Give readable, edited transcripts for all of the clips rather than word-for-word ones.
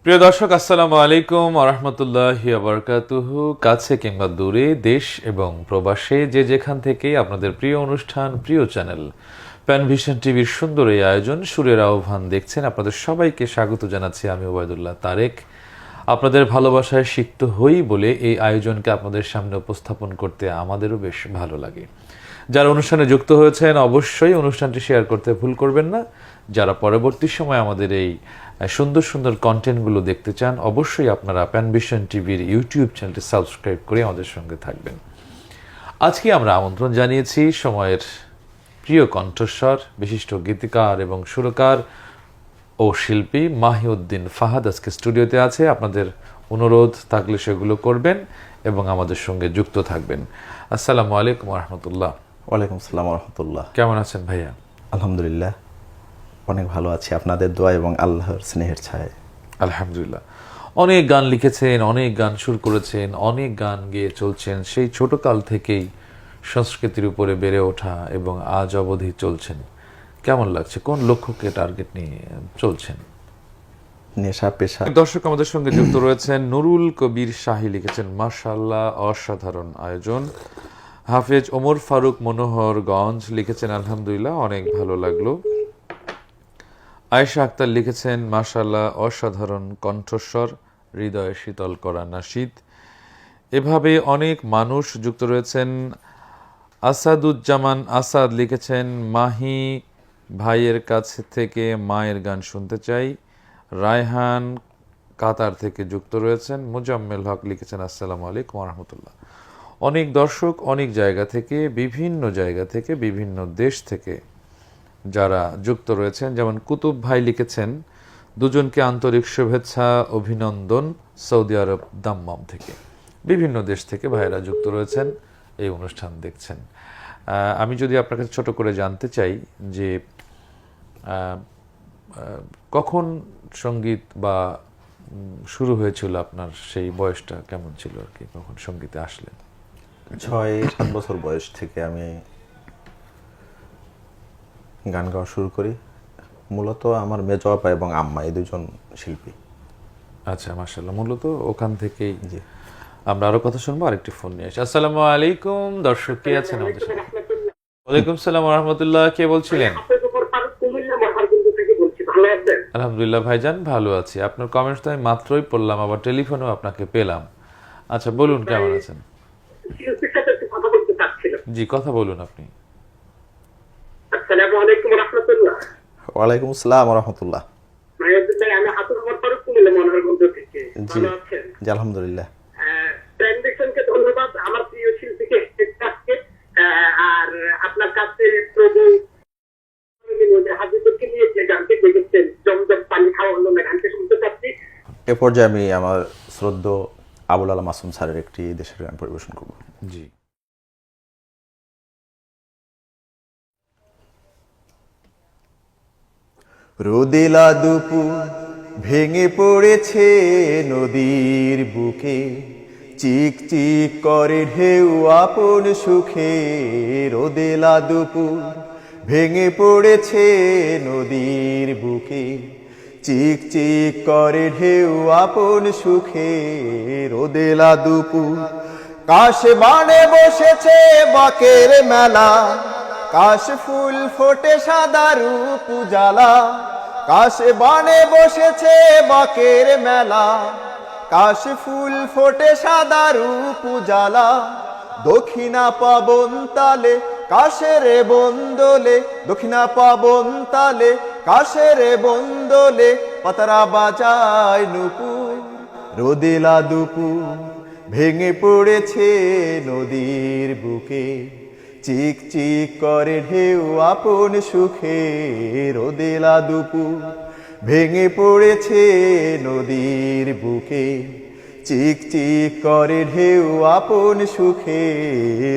প্রিয় দর্শক, আসসালামু আলাইকুম ওয়া রাহমাতুল্লাহি ওয়া বারাকাতুহু। কাছে কিংবা দূরে, দেশ এবং প্রবাসে যে যেখান থেকে আপনাদের প্রিয় অনুষ্ঠান, প্রিয় চ্যানেল প্যানভিশন টিভির সুন্দর এই আয়োজন সুরের আহ্বান দেখছেন, আপনাদের সবাইকে স্বাগত জানাচ্ছি। আমি ওবায়দুল্লাহ তারেক। আপনাদের ভালোবাসায় সিক্ত হই বলে এই আয়োজনকে আপনাদের সামনে উপস্থাপন করতে আমাদেরও বেশ ভালো লাগে। যারা অনুষ্ঠানে যুক্ত হয়েছেন অবশ্যই অনুষ্ঠানটি শেয়ার করতে ভুল করবেন না। যারা পরবর্তী সময় আমাদের এই সুন্দর সুন্দর কন্টেন্টগুলো দেখতে চান অবশ্যই আপনারা প্যানভিশন টিভির ইউটিউব চ্যানেলটি সাবস্ক্রাইব করে আমাদের সঙ্গে থাকবেন। আজকে আমরা আমন্ত্রণ জানিয়েছি সময়ের প্রিয় কণ্ঠস্বর, বিশিষ্ট গীতিকার এবং সুরকার ও শিল্পী মাহিউদ্দিন ফাহাদ আজকে স্টুডিওতে আছে। আপনাদের অনুরোধ থাকলে সেগুলো করবেন এবং আমাদের সঙ্গে যুক্ত থাকবেন। আসসালামু আলাইকুম ওয়া রাহমাতুল্লাহ। ওয়ালাইকুম আসসালাম ওয়া রাহমাতুল্লাহ। কেমন আছেন ভাইয়া? আলহামদুলিল্লাহ, অনেক ভালো আছি আপনাদের দোয়া এবং আল্লাহর স্নেহের ছায়ায়। আলহামদুলিল্লাহ। অনেক গান লিখেছেন, অনেক গান সুর করেছেন, অনেক গান গেয়ে চলছেন। সেই ছোটকাল থেকেই সংস্কৃতির উপরে বেড়ে ওঠা এবং আজ অবধি চলছেন। কেমন লাগছে? কোন লক্ষ্যকে টার্গেট নিয়ে চলছেন? নেশা পেশা। দর্শক আমাদের সঙ্গে যুক্ত রয়েছেন নুরুল কবির শাহী, লিখেছেন মাশাআল্লাহ অসাধারণ আয়োজন। হাফেজ ওমর ফারুক মনোহরগঞ্জ লিখেছেন আলহামদুলিল্লাহ অনেক ভালো লাগলো। আয়েশা আক্তার লিখেছেন মাশাআল্লাহ অসাধারণ কণ্ঠস্বর, হৃদয়ে শীতল করা নাশিদ। এভাবে অনেক মানুষ যুক্ত রয়েছেন। আসাদুজ্জামান আসাদ লিখেছেন মাহি ভাইয়ের কাছ থেকে মায়ের গান শুনতে চাই। রায়হান কাতার থেকে যুক্ত রয়েছেন। মুজাম্মেল হক লিখেছেন আসসালামু আলাইকুম ওয়া রাহমাতুল্লাহ। অনেক দর্শক অনেক জায়গা থেকে, বিভিন্ন জায়গা থেকে, বিভিন্ন দেশ থেকে যারা যুক্ত রয়েছেন, যেমন কুতুব ভাই লিখেছেন দুজনকে আন্তরিক শুভেচ্ছা অভিনন্দন সৌদি আরব দাম্মাম থেকে। বিভিন্ন দেশ থেকে ভাইয়েরা যুক্ত রয়েছেন, এই অনুষ্ঠান দেখছেন। আমি যদি আপনার কাছে ছোট করে জানতে চাই যে কখন সঙ্গীত বা শুরু হয়েছিল, আপনার সেই বয়সটা কেমন ছিল আর কি, কখন সঙ্গীতে আসলেন? 6-7 বছর বয়স থেকে আমি গান গাওয়া শুরু করি। মূলত আমার মেজো আপা এবং আম্মা এই দুজন শিল্পী। আচ্ছা, মাশাআল্লাহ। মূলত ওখান থেকেই জি। আমরা আরো কথা শুনবো। আরেকটি ফোন নিয়ে আসি। আসসালামু আলাইকুম দর্শক, কে আছেন আমাদের সাথে? ওয়ালাইকুম সালাম ওয়া রাহমাতুল্লাহ। কে বলছিলেন? আলহামদুলিল্লাহ ভাইজান, ভালো আছি। আপনার কমেন্টস তো আমি মাত্রই পড়লাম, আবার টেলিফোনেও আপনাকে পেলাম। আচ্ছা বলুন, কেমন আছেন? জি, কথা বলুন আপনি। আসসালামু আলাইকুম ওয়া রাহমাতুল্লাহ। ওয়ালাইকুম আসসালাম ওয়া রাহমাতুল্লাহ। আমি হাতুর ওমর ফারুক কুমিল্লা মনোহরগঞ্জ থেকে। জি ভালো আছেন? জি আলহামদুলিল্লাহ। প্রেজেন্টেশনকে ধন্যবাদ, আমার প্রিয় শিল্পীকে আজকে আর আপনার কাছে প্রভু হাজিরকে নিয়ে যে গানটি দেখেছেন জমজম পানি খাওয়া হলো না, গানটি শুনতে চাচ্ছি। এ পর্যায়ে আমি আমার শ্রদ্ধেয় আবুল আলা মাসুম স্যারের একটি দেশের গান পরিবেশন করব। জি। রোদেলা দুপুর ভেঙে পড়েছে নদীর বুকে, চিক চিক করে ঢেউ আপন সুখে। রোদেলা দুপুর ভেঙে পড়েছে নদীর বুকে, চিক চিক করে ঢেউ আপন সুখে। রোদেলা দুপুর কাশ বানে বসেছে বাকের মেলা, কাশ ফুল ফোটে সাদা রূপ উজালা। কাশ বানে বসেছে বাকের মেলা, কাশ ফুল ফোটে সাদা রূপ উজালা। দক্ষিণা পাবন তালে কাশের বন্দোলে, দক্ষিণা পাবন তালে কাশের বন্দোলে, পাতারা বাজায় নুপুর। রোদেলা দুপুর ভেঙে পড়েছে নদীর বুকে, চিক চিক করে ঢেউ আপন সুখে। রোদেলা দুপুর ভেঙে পড়েছে নদীর বুকে, চিক চিক করে ঢেউ আপন সুখে।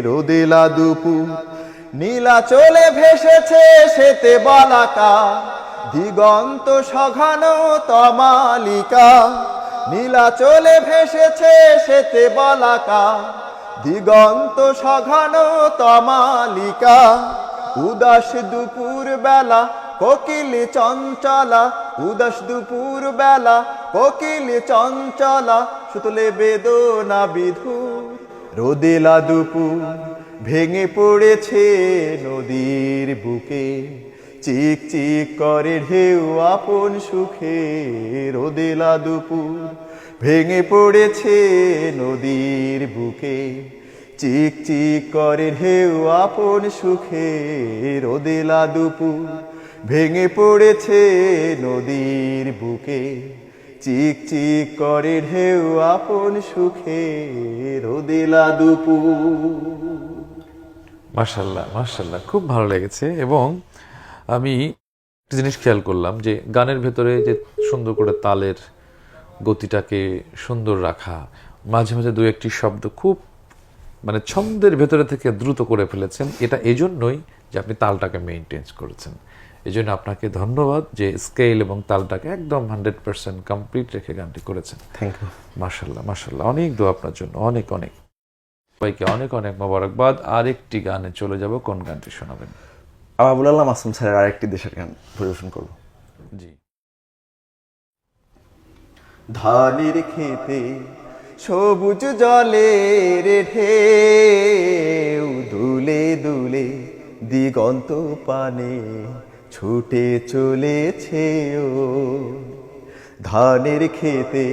রোদেলা দুপুর নীলা চলে ভেসেছে সেতে বালাকা, দিগন্ত সঘানো তমালিকা। নীলা চলে ভেসেছে সেতে বালাকা, দিগন্ত সঘন তমালিকা। উদাস দুপুর বেলা কোকিল চঞ্চলা, উদাস দুপুর বেলা কোকিল চঞ্চলা, সুতলে বেদনা বিধুর। রোদেলা দুপুর ভেঙে পড়েছে নদীর বুকে, চিক চিক করে ঢেউ আপন সুখে। রোদেলা দুপুর ভেঙে পড়েছে নদীর বুকে, চিক চিক করে ঢেউ আপন সুখে। রোদেলা দুপুর ভেঙে পড়েছে নদীর বুকে, চিক চিক করে ঢেউ আপন সুখে। রোদেলা দুপুর। মাশাল্লাহ মাশাল্লাহ, খুব ভালো লেগেছে। এবং আমি একটা জিনিস খেয়াল করলাম যে গানের ভেতরে যে সুন্দর করে তালের গতিটাকে সুন্দর রাখা, মাঝে মাঝে দু একটি শব্দ খুব মানে ছন্দের ভেতরে থেকে দ্রুত করে ফেলেছেন। এটা এজন্যই যে আপনি তালটাকে মেইনটেইন করেছেন। এই জন্য আপনাকে ধন্যবাদ যে স্কেল এবং তালটাকে একদম 100% কমপ্লিট রেখে গানটি করেছেন। Thank you. মাশাল্লাহ মাশাল্লাহ, অনেক দোয়া আপনার জন্য, অনেক অনেক। সবাইকে অনেক অনেক মোবারকবাদ। আরেকটি গানে চলে যাব, কোন গানটি শোনাবেন? আবুল আল্লাহ মাসুম স্যারের আরেকটি দেশের গান পরিবেশন করব। জি। ধানের খেতে সবুজ জলের ঢেউ দুলে দুলে দিগন্ত পানে ছুটে চলেছে ও। ধানের খেতে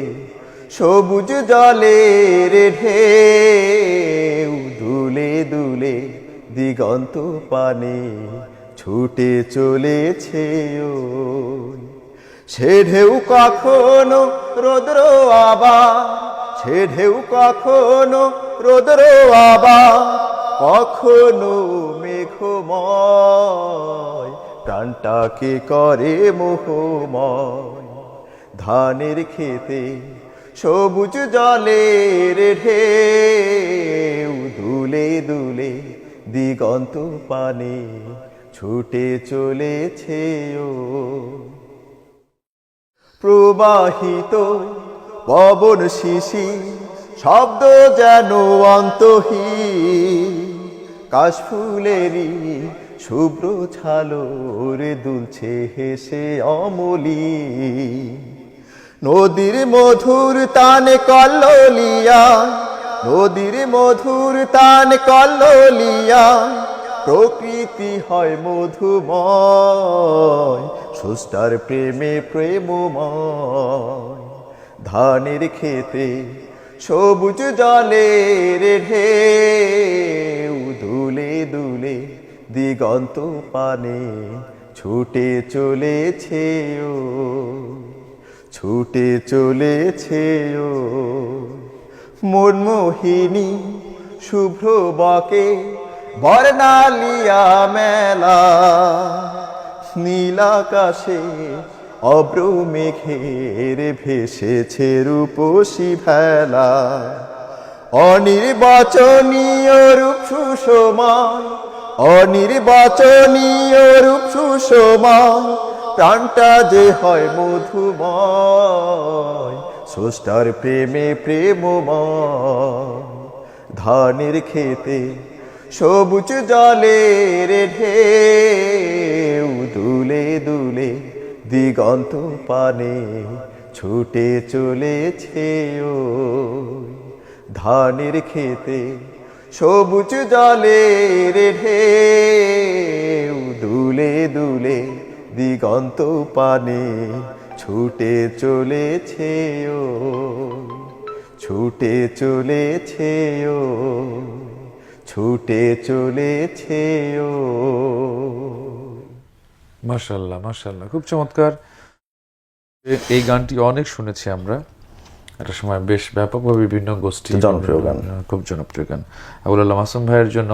সবুজ জলের ঢেউ দুলে দুলে দিগন্ত পানে ছুটে চলেছে ও। সে ঢেউ কখনো রোদ্র আবার, সে ঢেউ কখনো রোদ্র আবার, কখনো মেঘময় প্রাণটাকে করে মোহময়। ধানের খেতে সবুজ জলের ঢেউ দুলে দুলে দিগন্ত পানে ছুটে চলেছে ও। প্রবাহিত পবন শিশির শব্দ যেন অন্তহীন, কাশফুলেরই শুভ্র ছালোর দুলছে হেসে অমলি। নদীর মধুর তানে কল্লোলিয়া, নদীর মধুর তান কল্লোলিয়া, প্রকৃতি হয় মধুময়, সুস্টার প্রেমে প্রেমময়। ধানের খেতে সবুজ জলের ঢেউ দুলে দুলে দিগন্ত পানে ছুটে চলেছে ও, ছুটে চলেছে ও। মনমোহিনী শুভ্র বকে বর্ণালিয়া মেলা, নীলাকাশে অব্র মেঘের ভেসেছে রূপসী ভেলা। অনির্বাচনীয় রূপ সুষমায়, অনির্বাচনীয় রূপ সুষমায়, প্রাণটা যে হয় মধুময়, স্রষ্টার প্রেমে প্রেমময়। ধানের খেতে সবুজ জলের ঢেউ দুলে দুলে দিগন্ত পানে ছুটে চলেছে ও। ধানের খেতে সবুজ জলের ঢেউ দুলে দুলে দিগন্ত পানে ছুটে চলেছে ও, ছুটে চলেছে ও, ছুটে চলেছে ও। মাশাআল্লাহ মাশাআল্লাহ, খুব চমৎকার। এই গানটি অনেক শুনেছি আমরা, একটা সময় বেশ ব্যাপকভাবে বিভিন্ন গোষ্ঠী জনপ্রিয় গান, খুব জনপ্রিয় গান। আবুল আল্লাহ মাসুম ভাইয়ের জন্য